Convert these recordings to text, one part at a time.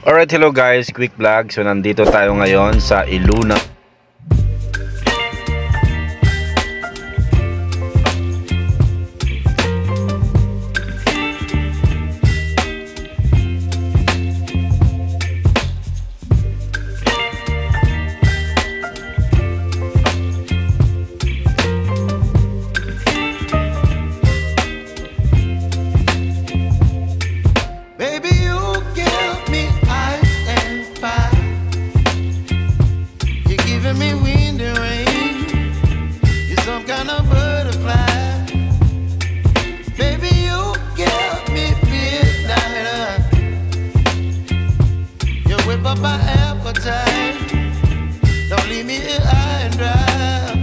Alright, hello guys, quick vlog. So nandito tayo ngayon sa Iluna. My appetite, don't leave me here high and dry.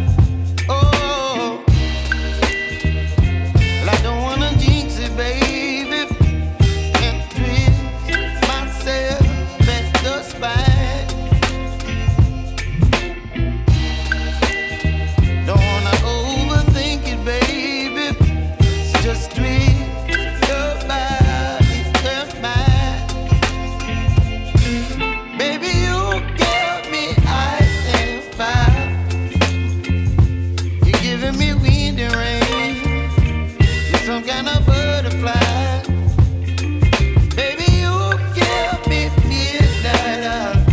Oh, well, I don't wanna jinx it, baby, and twist myself at the spine. Don't wanna overthink it, baby, it's just twist your body and mine. Some kind of butterfly, baby, you give me midnight.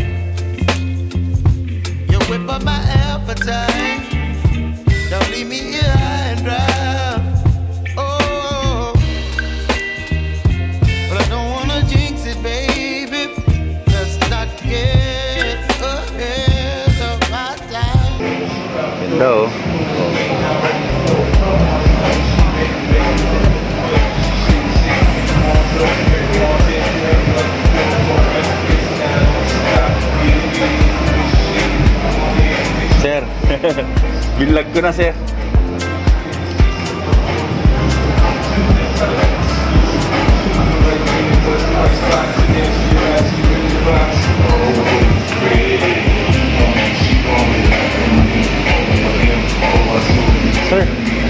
You whip up my appetite, don't leave me here high and dry. Oh, but I don't wanna jinx it, baby. Let's not get ahead of my time. Hello. Sir, binlag ko na, sir. Sir,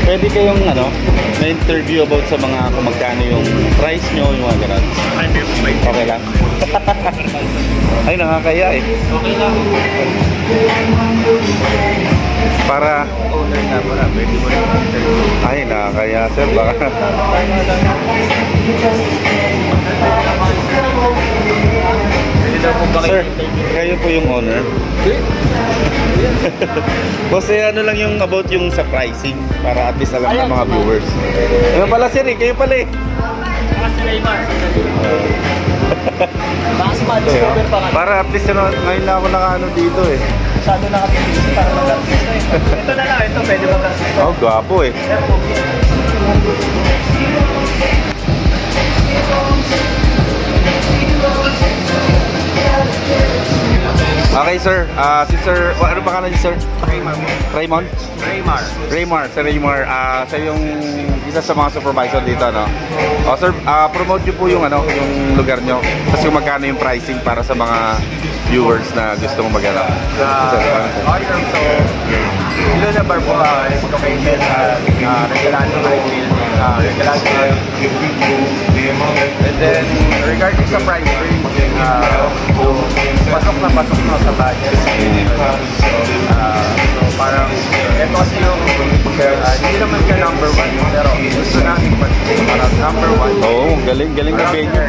pwede kayong na-interview about sa mga kung magkano yung price nyo, yung mga ganun. Okay lang. Ay, nakakaya eh. Okay lang. Para Owner na pala, pwede mo rin interview. ay, nakakaya, sir. Baka Pwede daw po ba sir, kayo kayo po yung owner. Kasi ano lang yung about yung sa pricing para at least alam ng mga viewers. Ano pala, sir, kayo pala eh. Kasi Raymar. Baka ma-discover pa ka. Para at least ngayon na ako nakaano dito eh. Masyado nakapilisi para mag-artista eh. Ito na lang, ito pwede mag-artista. Oh, gwapo eh. Okay, sir. Si Sir, ano pa kanan niyo, sir? Raymar. Raymond? Raymar. Raymar, Sir Raymar. Siya yung isa sa mga supervisor dito, no? O, sir, promote niyo po yung yung lugar niyo. Tapos kung magkano yung pricing para sa mga viewers na gusto mong mag-alap. Okay, so Iluna Bar po is located at Regalado Highfield. And then regarding sa price range, pasok na sa budget. So parang ito kasi yung hindi naman ka number 1 pero gusto natin parang number 1. Oo, galing na venue.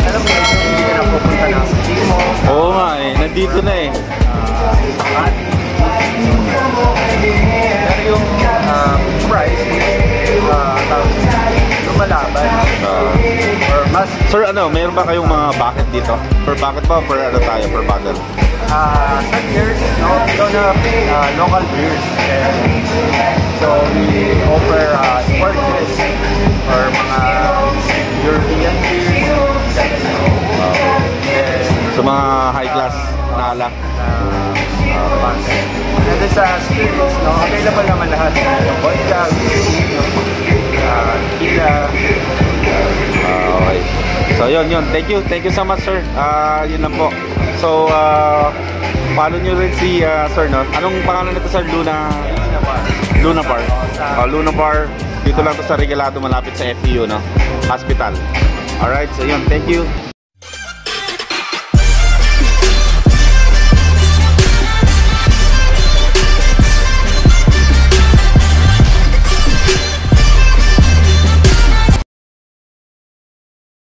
Alam mo, hindi ka na pupunta na sa Timo. Oo nga eh, nandito na eh. Pero yung price lumalaban or mas Sir, mayroon ba kayong mga bucket dito? Per bucket ba? Per tayo? Per bottle? some beers, we don't have local beers, and so we offer sport beers or mga European beers, Sa mga high class na alak. and then sa spirits, available naman lahat. Vodka, whiskey, Yun. Thank you so much, sir. Yun lang po. So, follow nyo rin si sir, no? Anong pangalan nito, sir? Luna Bar. Luna Bar. Dito lang to sa Regalado, malapit sa FEU, no? Hospital. Alright, so yun. Thank you.